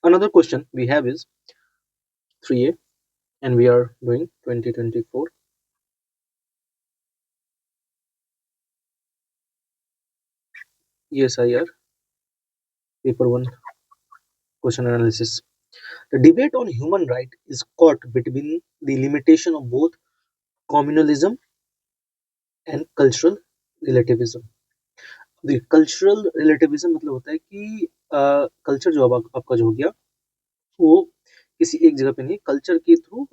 Another question we have is 3A, and we are doing 2024. ESIR paper 1 question analysis. The debate on human right is caught between the limitation of both communalism and cultural relativism. The cultural relativism मतलब होता है कि culture जो अब आपका जो हो गया वो किसी एक जगह पे नहीं, कल्चर के थ्रू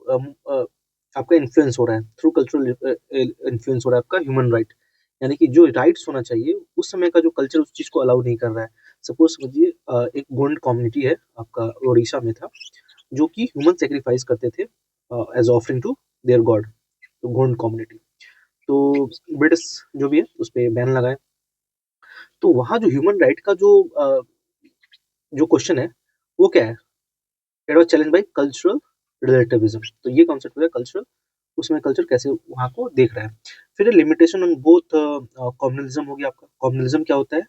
आपका इन्फ्लुएंस हो रहा है, थ्रू कल्चरल इन्फ्लुएंस हो रहा है आपका ह्यूमन राइट, यानी कि जो राइट्स होना चाहिए उस समय का जो कल्चर उस चीज को अलाउ नहीं कर रहा है। सपोज समझिए एक गोंड कम्युनिटी है आपका, ओडिशा में था, जो कि ह्यूमन सेक्रीफाइस करते थे as offering to their god, तो गोंड कम्युनिटी। तो ब्रिटिश जो भी है उस पर बैन लगाए। तो वहाँ जो ह्यूमन राइट का जो क्वेश्चन है वो क्या है, it was challenge by cultural relativism. तो ये कॉन्सेप्ट हो गया कल्चरल, उसमें कल्चर कैसे वहाँ को देख रहा है। फिर लिमिटेशन ऑन बोथ कम्युनलिज्म हो गया आपका। कम्युनलिज्म क्या होता है,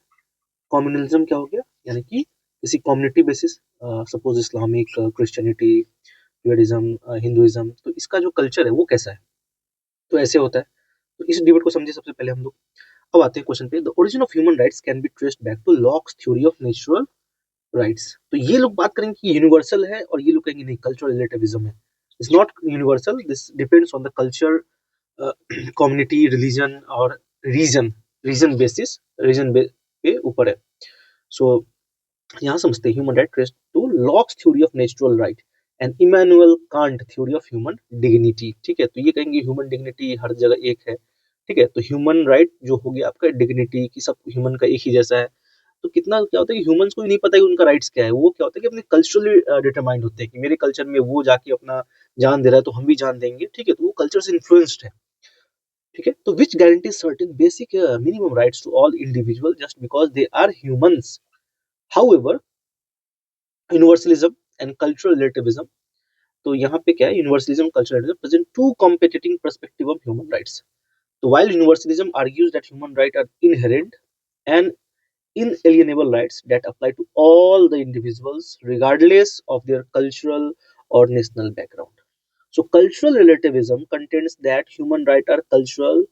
कम्युनलिज्म क्या हो गया, यानी कि किसी community basis, suppose Islamic, Christianity, Judaism, Hinduism, तो इसका जो कल्चर है वो कैसा है, तो ऐसे होता है। तो इस डिबेट को समझिए सबसे पहले हम लोग। अब आते हैं क्वेश्चन पे। The origin of human rights can be traced back to Locke's theory of natural rights. तो ये लोग बात करेंगे कि यूनिवर्सल है, और ये लोग कहेंगे नहीं, कल्चरल रिलेटिविज्म है। It's not universal, this depends on the culture, community, religion और रीजन, रीजन बेसिस, रीजन पे ऊपर है। सो यहाँ समझते हैं human right trace to Locke's theory of natural right and Immanuel Kant theory of human dignity. ठीक है, तो ये कहेंगे ह्यूमन डिग्निटी हर जगह एक है। ठीक है, तो ह्यूमन राइट जो हो गया आपका डिग्निटी की, सब ह्यूमन का एक ही जैसा है। तो कितना क्या होता है कि ह्यूमंस को ही नहीं पता कि उनका राइट्स क्या है, वो क्या होता है कि अपने कल्चरली डिटरमाइंड होते हैं कि मेरे कल्चर में वो जाके अपना जान दे रहा है तो हम भी जान देंगे। ठीक है, तो वो कल्चर से इन्फ्लुएंस्ड है। ठीक है, तो which guarantee certain basic minimum rights to all individual just because they are humans. However universalism and cultural relativism, तो यहाँ पे क्या है, universalism cultural relativism present two competing perspective of human rights. तो while universalism argues that human rights are inherent and inalienable rights that apply to all the individuals regardless of their cultural or national background. So cultural relativism contends that human rights are cultural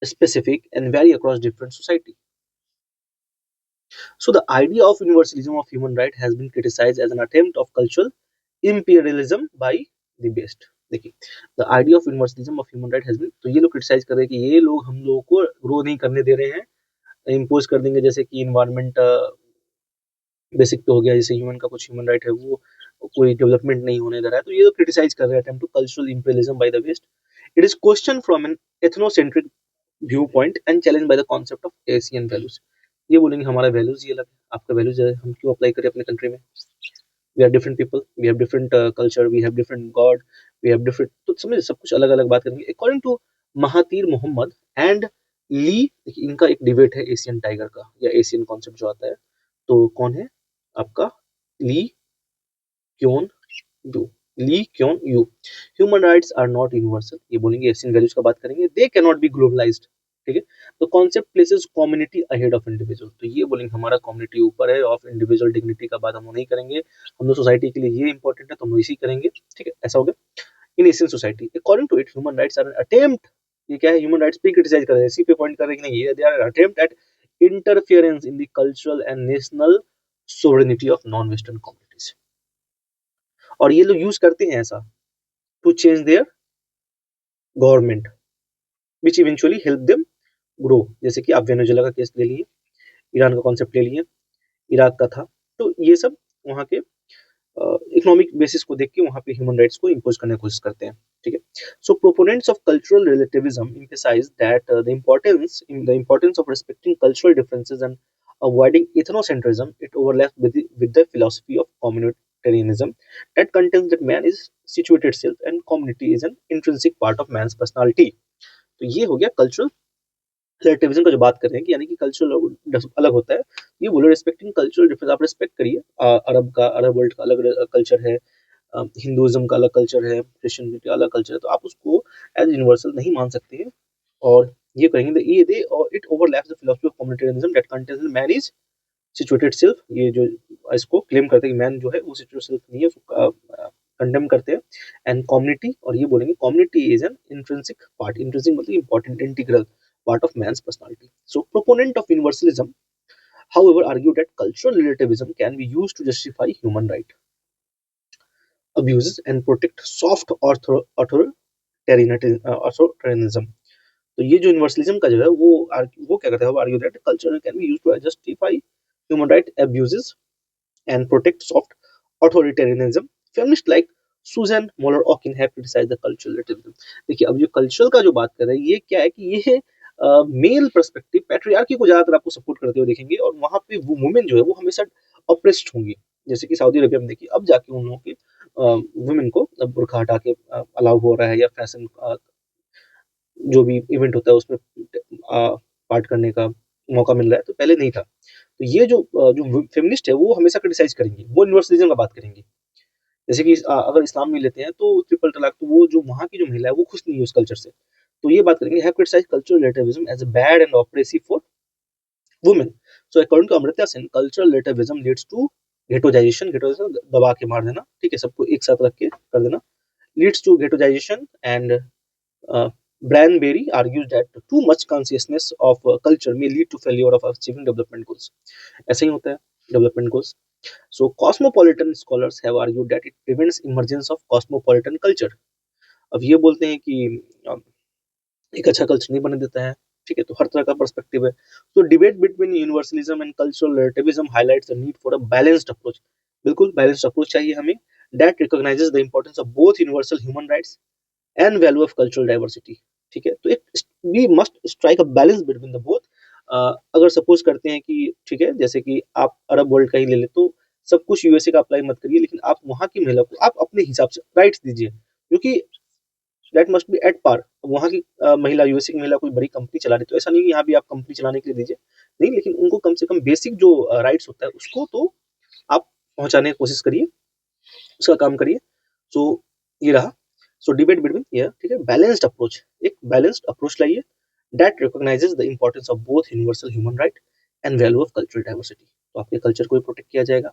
specific and vary across different society. So the idea of universalism of human right has been criticized as an attempt of cultural imperialism by the West. देखिए, the idea of universalism of human right has been, तो ये लोग criticise कर रहे हैं कि ये लोग हम लोगों को ग्रो नहीं करने दे रहे हैं, इम्पोज कर देंगे, जैसे कि इन्वायरमेंट बेसिक पे हो गया, जैसे ह्यूमन का कुछ ह्यूमन राइट है वो कोई डेवलपमेंट नहीं होने दे रहा है। तो ये लोग क्रिटिसाइज कर रहे हैं attempt to cultural imperialism by the West. It is question from an ethnocentric view point and challenge by the concept of Asian values. ये बोलेंगे हमारा वैल्यूज ये अलग है, आपका वैल्यूज है, हम क्यों अप्लाई करें अपने कंट्री में। We are different people, we have different culture, we have different god, we have different, तो समझे सब कुछ अलग अलग बात करेंगे। According to Mahathir Mohamad and Lee, इनका एक डिबेट है एशियन टाइगर का या एशियन कॉन्सेप्ट जो आता है, तो कौन है आपका, Lee Kuan Yew, Lee Kuan Yew. Human rights are not universal, ये बोलेंगे एशियन वैल्यूज का बात करेंगे, they can not be globalised. ठीक है, तो concept places community ahead of individual, तो ये बोलेंगे हमारा कम्युनिटी ऊपर है, ऑफ इंडिविजुअल डिग्निटी का बात हम नहीं करेंगे, हम लोग सोसाइटी के लिए ये इंपॉर्टेंट है तो हम इसी करेंगे। ठीक है, ऐसा हो गया। In Asian society according to it human rights are an attempt, ये क्या है, ह्यूमन राइट्स पे क्रिटिसाइज कर रहे हैं, इसी पे पॉइंट कर रहे हैं कि नहीं, ये they are attempt at interference in the cultural and national sovereignty of non western communities. और ये लोग यूज करते हैं ऐसा to change their government which eventually help them grow. जैसे कि आप वेनेजुएला का केस ले लिए, ईरान का कॉन्सेप्ट ले लिए, इराक का था, तो ये सब वहाँ के इकोनॉमिक बेसिस को देख के वहाँ पे ह्यूमन राइट्स को इम्पोज करने की कोशिश करते हैं। ठीक है, so proponents of cultural relativism emphasize that the importance of respecting cultural differences and avoiding ethnocentrism. It overlaps with the philosophy of communitarianism that contends that man is situated self and community is an intrinsic part of man's personality. तो ये हो गया cultural relativism का जो बात कर रहे हैं कि यानी कि कल्चरल अलग होता है। ये बोलो रिस्पेक्टिंग कल्चरल डिफरेंस, आप रिस्पेक्ट करिए, अरब का, अरब वर्ल्ड का अलग कल्चर है, हिंदुइज्म का अलग कल्चर है, क्रिश्चियनिटी का अलग कल्चर है, तो आप उसको एज यूनिवर्सल नहीं मान सकते हैं। और ये कहेंगे ये दे और it overlaps the philosophy of communitarianism that contends man is situated self, ये जो इसको क्लेम करते हैं कि मैन जो है वो सिचुएटेड सेल्फ नहीं है, उसको कंडेम करते हैं। एंड कम्युनिटी, और ये बोलेंगे community is an intrinsic part, intrinsic मतलब important integral part of man's personality. So proponent of universalism however argue that cultural relativism can be used to justify human right abuses and protect soft authoritarianism। तो ये जो universalism का जो है वो क्या कहता है, वो argue that culture can be used to justify human right abuses and protect soft authoritarianism. Feminists like Susan Moller Okin have criticised the cultural relativism. देखिए अब जो कल्चरल का जो बात कर रहे हैं, ये क्या है कि ये मेल पर्सपेक्टिव पैट्रियार्की को ज्यादातर आपको सपोर्ट करते हुए देखेंगे, और वहां पे वो वुमेन जो है वो हमेशा ऑप्रेस्ड होंगी। जैसे कि सऊदी अरबिया में देखिए, अब जाके उन लोगों के वुमेन को बुर्का हटा के अलाउ हो रहा है, या फैशन जो भी इवेंट होता है उसमें पार्ट करने का मौका मिल रहा है, तो पहले नहीं था। तो ये जो फेमिनिस्ट है वो हमेशा क्रिटिसाइज करेंगे, वो यूनिवर्सलिज्म का बात करेंगे। जैसे कि अगर इस्लाम में लेते हैं तो ट्रिपल तलाक, तो वो जो वहाँ की जो महिला है वो खुश नहीं है उस कल्चर से, तो ये बात करेंगे, have criticise cultural relativism as a bad and oppressive for women. So according to Amrita Sen, cultural relativism leads to ghettoisation, ghettoisation दबा के मार देना, ठीक है, सबको एक साथ रख के कर देना, leads to ghettoisation. And Branberry argues that too much consciousness of culture may lead to failure of achieving development goals। ऐसा ही होता है development goals। So cosmopolitan scholars have argued that it prevents emergence of cosmopolitan culture। अब ये बोलते हैं कि एक अच्छा कल्चर नहीं बनने देता है, ठीक है, तो हर तरह का पर्सपेक्टिव है। तो debate between universalism and cultural relativism highlights the need for a balanced approach. बिल्कुल बैलेंस्ड अप्रोच चाहिए हमें, that recognizes the importance of both universal human rights and value of cultural diversity. ठीक है, तो एक we must strike a balance between the both. अगर suppose करते हैं कि ठीक है, जैसे कि आप अरब वर्ल्ड का ही ले ले, तो सब कुछ यूएसए का अप्लाई मत करिए, लेकिन आप वहां की महिला को आप अपने हिसाब से राइट्स दीजिए, क्योंकि that must be at par. वहां की महिला, यूएसए की महिला कोई बड़ी कंपनी चला रही, तो ऐसा नहीं कि यहाँ भी आप कंपनी चलाने के लिए दीजिए, नहीं, लेकिन उनको कम से कम बेसिक जो राइट्स होता है उसको तो आप पहुंचाने की कोशिश करिए, उसका काम करिए। सो ये रहा। सो डिबेट बिटवीन ये, ठीक है, बैलेंस्ड अप्रोच, एक बैलेंस्ड अप्रोच लाइए that recognizes the importance of both universal human right and value of cultural diversity. तो आपके कल्चर को भी प्रोटेक्ट किया जाएगा,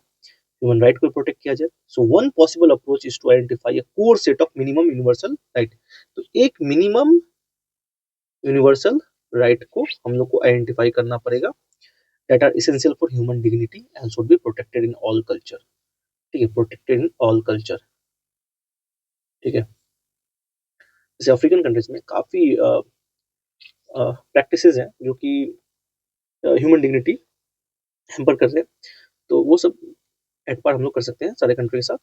ह्यूमन राइट को प्रोटेक्ट किया जाए। So one possible approach is to identify a core set of minimum universal right. तो एक मिनिमम यूनिवर्सल राइट को हम लोग को आइडेंटिफाई करना पड़ेगा, that are essential for human dignity and should be protected in all culture. ठीक है, प्रोटेक्टेड इन ऑल कल्चर, ठीक है। जैसे अफ्रीकन कंट्रीज में काफी प्रैक्टिसेस हैं जो कि ह्यूमन डिग्निटी हैम्पर कर रहे हैं, तो वो सब एट पार हम लोग कर सकते हैं सारे कंट्री के साथ।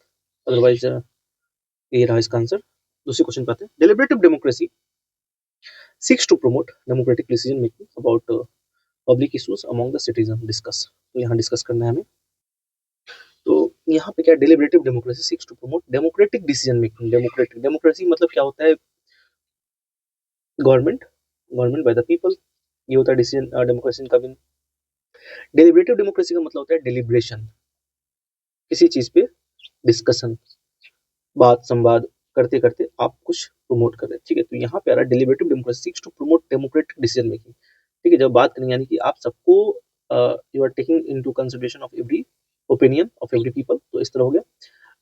अदरवाइज ये रहा इसका आंसर। दूसरे क्वेश्चन पे आते हैं। Deliberative democracy seeks to promote democratic decision making about public issues among the citizen discuss। तो यहाँ डिस्कस करना है हमें। तो यहाँ पे क्या, deliberative democracy seeks to promote democratic decision making। Democratic democracy मतलब क्या होता है, government, government by the people, ये होता है डिसीजन डेमोक्रेसी का भी। डेलिब्रेटिव डेमोक्रेसी का मतलब होता है डेलिब्रेशन, किसी चीज पे डिस्कशन, बात संवाद करते करते आप कुछ प्रमोट कर रहे हैं, ठीक है। तो यहाँ पे आ रहा है deliberative democracy seeks to promote democratic decision making. ठीक है, जब बात करेंगे यानी कि आप सबको you are taking into consideration of every opinion of every people, तो इस तरह हो गया।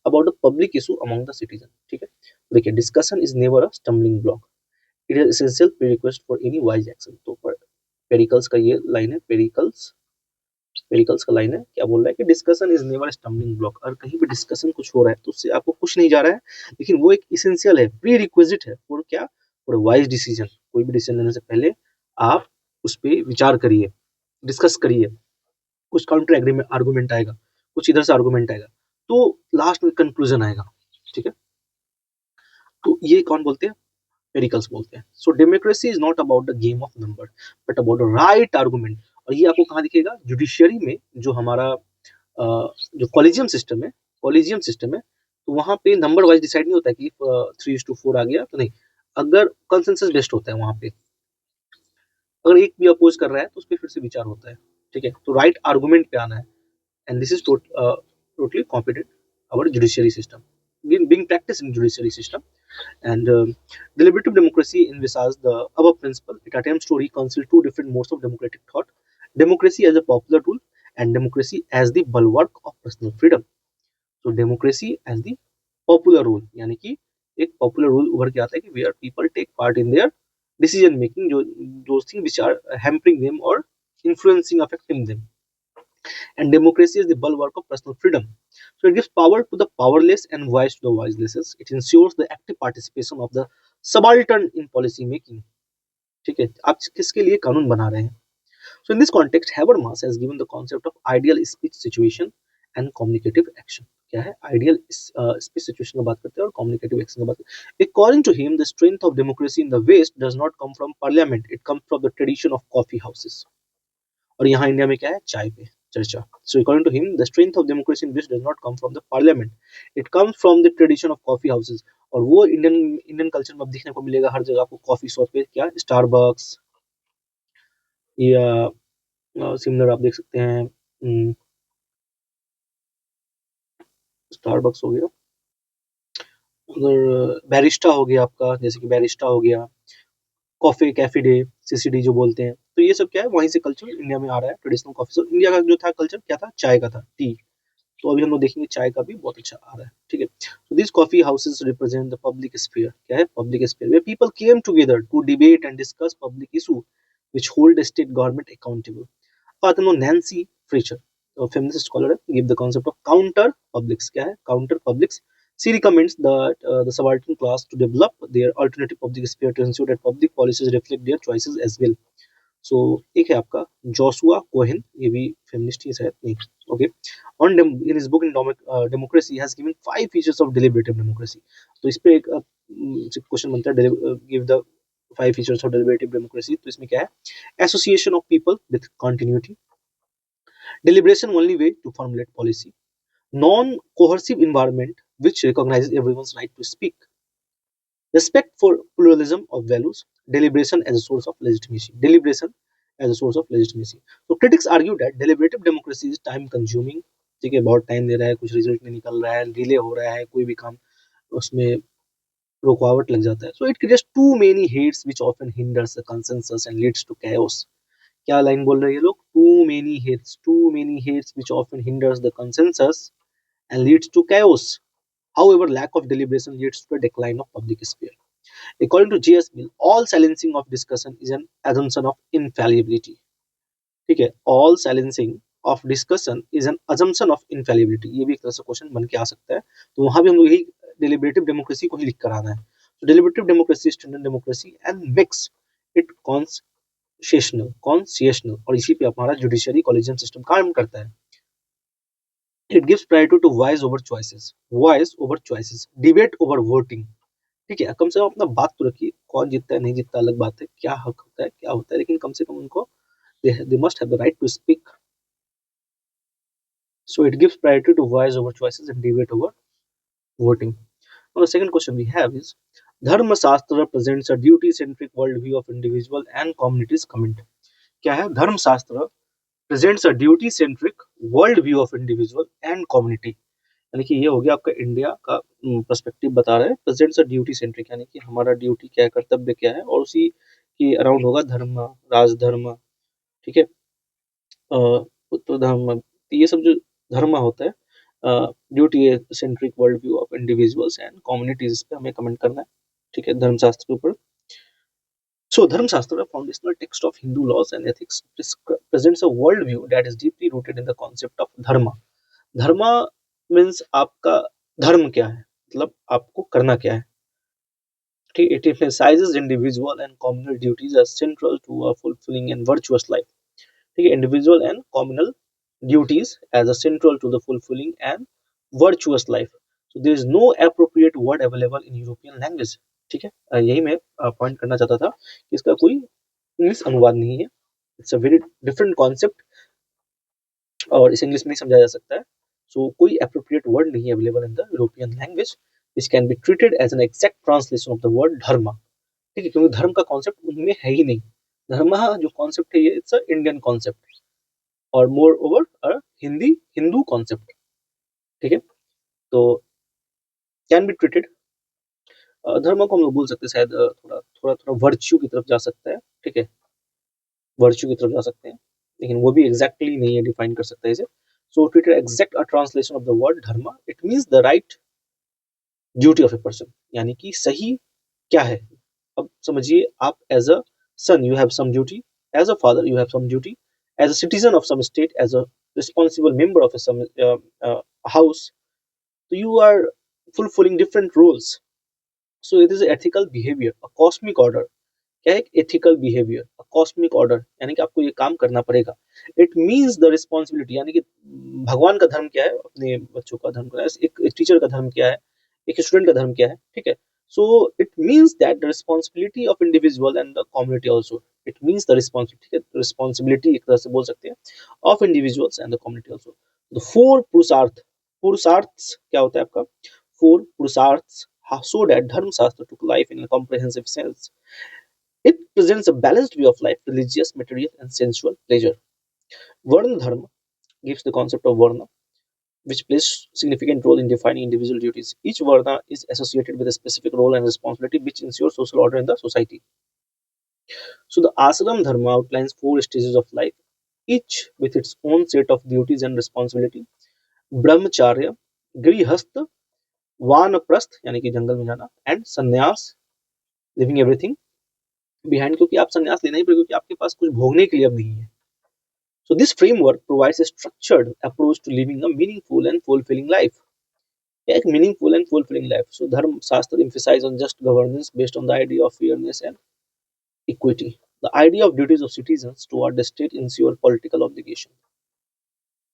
About the public issue among the citizen, ठीक है। देखिए, discussion is never a stumbling block, it is essential prerequisite for any wise action. तो Pericles का ये लाइन है, पेरिकल्स, पेरिकल्स का लाइन है, क्या बोल रहा है कि discussion is never stumbling block. और कहीं भी डिस्कशन कुछ हो रहा है तो उससे आपको कुछ नहीं जा रहा है, लेकिन वो एक इसेंशियल है, प्री रिक्विजिट है फॉर क्या, फॉर वाइज डिसीजन। कोई भी डिसीजन लेने से पहले आप उस पर विचार करिए, डिस्कस करिए, कुछ काउंटर एग्रीमेंट आर्गूमेंट आएगा, कुछ इधर से आर्गूमेंट आएगा, तो लास्ट में कंक्लूजन आएगा, ठीक है। तो ये कौन बोलते हैं, पेरिकल्स बोलते हैं। So democracy is not about the game of number but about the right argument. और ये आपको कहाँ दिखेगा, जुडिशियरी में, जो हमारा जो कॉलेजियम सिस्टम है, कॉलेजियम सिस्टम है, तो वहाँ पे नंबर वाइज डिसाइड नहीं होता है कि 3:4 आ गया तो नहीं, अगर कंसेंसस बेस्ड होता है वहाँ पे, अगर एक भी अपोज कर रहा है तो उस पर फिर से विचार होता है, ठीक है। तो राइट आर्गूमेंट पे आना है, and this is totally competent our judiciary system, being practiced in judiciary system। And deliberative democracy envisages the above principle. It attempts to reconcile two different modes of democratic thought: democracy as a popular tool and democracy as the bulwark of personal freedom. So democracy as the popular rule, यानी कि एक popular rule उभर के आता है कि where people take part in their decision making, जो those things which are hampering them or influencing, affecting them. And democracy is the bulwark of personal freedom. So it gives power to the powerless and voice to the voiceless. It ensures the active participation of the subaltern in policy making. ठीक है, आप किसके लिए कानून बना रहे हैं? So in this context, Habermas has given the concept of ideal speech situation and communicative action. क्या है? Ideal speech situation का बात करते हैं और communicative action का बात करते हैं. According to him, the strength of democracy in the West does not come from parliament. It comes from the tradition of coffee houses. और यहाँ इंडिया में क्या है? चाय पे चर्चा. So according to him, the strength of democracy in West does not come from the parliament. It comes from the tradition of coffee houses. और वो इंडियन कल्चर में अब देखने को मिलेगा हर जगह आपको कॉफी शॉप पे, क्या स्टारबक्स या सिमिलर आप देख सकते हैं, स्टारबक्स हो गया, उधर बैरिस्टा हो गया आपका, जैसे कि बैरिस्टा हो गया, कॉफी कैफे डे, सीसीडी जो बोलते हैं, तो ये सब क्या है, वहीं से कल्चर इंडिया में आ रहा है. ट्रेडिशनल कॉफी, so, इंडिया का जो था कल्चर क्या था? चाय का था, टी. तो अभी हम लोग देखेंगे चाय का भी बहुत अच्छा आ रहा है. ठीक है, so these coffee houses represent the public sphere. क्या है? public sphere where people came together to debate and discuss public issue which hold the state government accountable. बात हम लोग Nancy फ्रेचर, feminist scholar, give the concept of counter publics. क्या है? counter publics. She recommends that the subaltern class to develop their alternative public sphere to ensure that public policies reflect their choices as well. So एक है आपका Joshua Cohen, ये भी feminist ही शायद नहीं. Okay, on in his book in democracy has given 5 features of deliberative democracy. तो इस पे एक क्वेश्चन बनता है, give the 5 features of deliberative democracy. तो इसमें क्या है? Association of people with continuity, deliberation only way to formulate policy, non-coercive environment which recognizes everyone's right to speak, respect for pluralism of values, deliberation as a source of legitimacy. Deliberation as a source of legitimacy. So critics argue that deliberative democracy is time consuming. ठीक है, बहुत time ले रहा है, कुछ result नहीं निकल रहा है, डिले हो रहा है, कोई भी काम उसमें रुकावट लग जाता है. So it creates too many heads which often hinders the consensus and leads to chaos. क्या लाइन बोल रहे हैं ये लोग? Too many heads which often hinders the consensus and leads to chaos. However, lack of deliberation leads to a decline of public sphere. According to J.S. Mill, all silencing of discussion is an assumption of infallibility. ठीक है, all silencing of discussion is an assumption of infallibility. ये भी एक तरह से question बन के आ सकता है. तो वहां भी हम लोग यही deliberative democracy को ही लिख कर आना है. So deliberative democracy is standard democracy and makes it consciential. और इसी पे हमारा जुडिशरी कॉलेजियम सिस्टम काम करता है. It gives priority to voice over choices, debate over voting. ठीक है, कम से कम अपना बात तो रखिए, कौन जीतता है नहीं जीतता अलग बात है, क्या हक होता है क्या होता है, लेकिन कम से कम उनको they must have the right to speak. So it gives priority to voice over choices and debate over voting. Now the second question we have is, Dharma Shastra presents a duty-centric worldview of individual and communities. Comment. क्या है? धर्म शास्त्र presents a duty-centric worldview of individual and community. यानी कि ये हो गया आपका इंडिया का पर्सपेक्टिव बता रहा है. प्रेजेंट्स अ ड्यूटी सेंट्रिक, यानी कि हमारा ड्यूटी क्या है, कर्तव्य क्या है, और उसी के अराउंड होगा धर्म, राजधर्म. ठीक है, तो धर्म, ये सब जो धर्म होता है, duty centric world view of individuals and communities पे हमें कमेंट करना है. ठीक है, धर्मशास्त्र के ऊपर. So धर्मशास्त्र, foundational text of Hindu laws and ethics, presents a world view that is deeply rooted in the concept of dharma. Dharma means आपका धर्म क्या है, मतलब आपको करना क्या है. ठीक, it emphasizes individual and communal duties as central to a fulfilling and virtuous life. ठीक है, individual and communal duties as a central to the fulfilling and virtuous life. So there is no appropriate word available in European language. ठीक है, यही मैं point करना चाहता था कि इसका कोई इंग्लिश अनुवाद नहीं है. It's a very different concept और इसे इंग्लिश में नहीं समझा जा सकता है. सो कोई appropriate word नहीं है available in the European language which can be treated as an exact translation of the word dharma. ठीक है, क्योंकि धर्म का कॉन्सेप्ट उनमें है ही नहीं. धर्म जो कॉन्सेप्ट है ये इट्स अ इंडियन कॉन्सेप्ट और more over a Hindu concept. ठीक है, तो कैन बी ट्रीटेड, धर्म को हम लोग बोल सकते हैं शायद थोड़ा वर्च्यू की तरफ जा सकता है. ठीक है, वर्च्यू की तरफ जा सकते हैं. लेकिन वो भी एग्जैक्टली नहीं है, डिफाइन कर सकता है इसे। So to exact a translation of the word dharma, it means the right duty of a person, यानी कि सही क्या है। अब समझिए, आप as a son you have some duty, as a father you have some duty, as a citizen of some state, as a responsible member of a some house, so you are fulfilling different roles. So it is ethical behavior, a cosmic order। क्या है ethical behaviour, cosmic order, यानी कि आपको ये काम करना पड़ेगा। It means the responsibility, यानी कि भगवान का धर्म क्या है, अपने बच्चों का धर्म क्या है, एक टीचर का धर्म क्या है, एक स्टूडेंट का धर्म क्या है, ठीक है। So it means that the responsibility of individual and the community also, it means the responsibility, responsibility एक तरह से बोल सकते हैं, of individuals and the community also. The four पुरुषार्थ, पुरुषार्थ क्या होता है आपका, फोर पुरुषार्थ, so that dharma shastra took life in a comprehensive sense. It presents a balanced view of life, religious, material, and sensual pleasure. Varna Dharma gives the concept of Varna, which plays significant role in defining individual duties. Each Varna is associated with a specific role and responsibility which ensures social order in the society. So the Ashram Dharma outlines four stages of life, each with its own set of duties and responsibility. Brahmacharya, Grihastha, Vanaprasth यानी कि जंगल में जाना, and संन्यास, living everything behind, क्योंकि आप संन्यास लेना ही पड़ेगा, क्योंकि आपके पास कुछ भोगने के लिए अब नहीं है। So this framework provides a structured approach to living a meaningful and fulfilling life. A meaningful and fulfilling life. So Dharma Shastra emphasizes on just governance based on the idea of fairness and equity. The idea of duties of citizens toward the state ensure political obligation.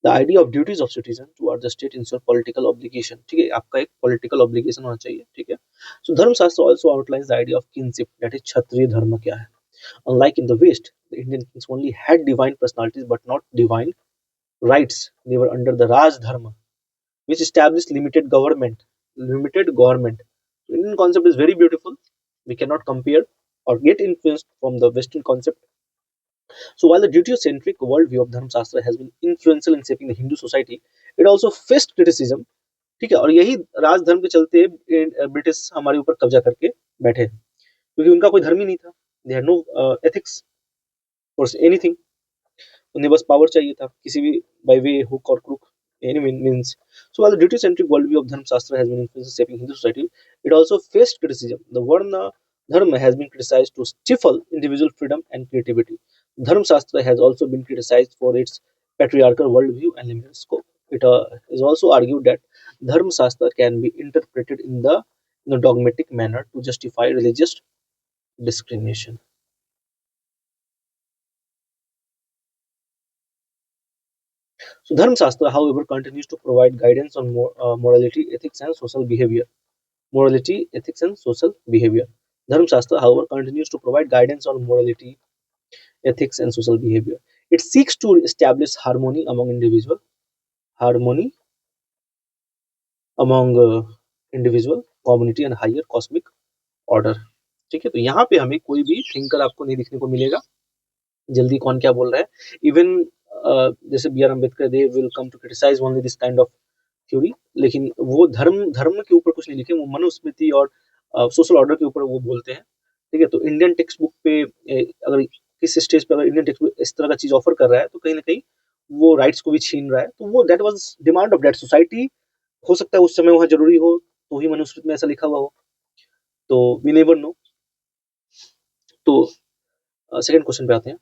The idea of duties of citizens toward the state ensure political obligation. ठीक है, आपका एक political obligation होना चाहिए, ठीक है। So धर्म शास्त्र also outlines the idea of kinship, that is क्षत्रिय धर्म क्या है। Unlike in the West, the Indian kings only had divine personalities but not divine rights. They were under the Raj Dharma, which established limited government. Limited government. So Indian concept is very beautiful. We cannot compare or get influenced from the Western concept. So while the duty-centric worldview of Dharma Shastra has been influential in shaping the Hindu society, it also faced criticism. ठीक है, और यही राजधर्म के चलते British हमारे ऊपर कब्जा करके बैठे, क्योंकि उनका कोई धर्म ही नहीं था। They had no ethics for anything, उन्हें बस पावर चाहिए था, किसी भी बाय वे हुक और crook any means. So while the duty-centric worldview of Dharma Shastra has been influenced shaping Hindu society, it also faced criticism. The Varna Dharma has been criticized to stifle individual freedom and creativity. Dharma Shastra has also been criticized for its patriarchal worldview and limited scope. It is also argued that Dharma Shastra can be interpreted in a dogmatic manner to justify religious discrimination. So Dharma Shastra, however, continues to provide guidance on morality, ethics, and social behavior. Morality, ethics, and social behavior. Dharma Shastra, however, continues to provide guidance on morality, ethics, and social behavior. It seeks to establish harmony among individual, community, and higher cosmic order. ठीक है, तो यहाँ पे हमें कोई भी thinker आपको नहीं दिखने को मिलेगा, जल्दी कौन क्या बोल रहा है। इवन जैसे B R Ambedkar, they will come to criticize only this kind of theory, लेकिन वो धर्म धर्म के ऊपर कुछ नहीं लिखे, वो मनुस्मृति और सोशल ऑर्डर के ऊपर वो बोलते हैं। ठीक है, तो इंडियन टेक्स्ट बुक पे अगर किस स्टेज पे अगर इंडियन टेक्स्ट बुक इस तरह का चीज ऑफर कर रहा है, तो कहीं ना कहीं वो राइट्स को भी छीन रहा है। तो वो that was demand of that society. हो सकता है उस समय वहाँ जरूरी हो, तो ही मनुस्मृति में ऐसा लिखा हुआ हो, तो वी नेवर नो। तो सेकंड क्वेश्चन पे आते हैं।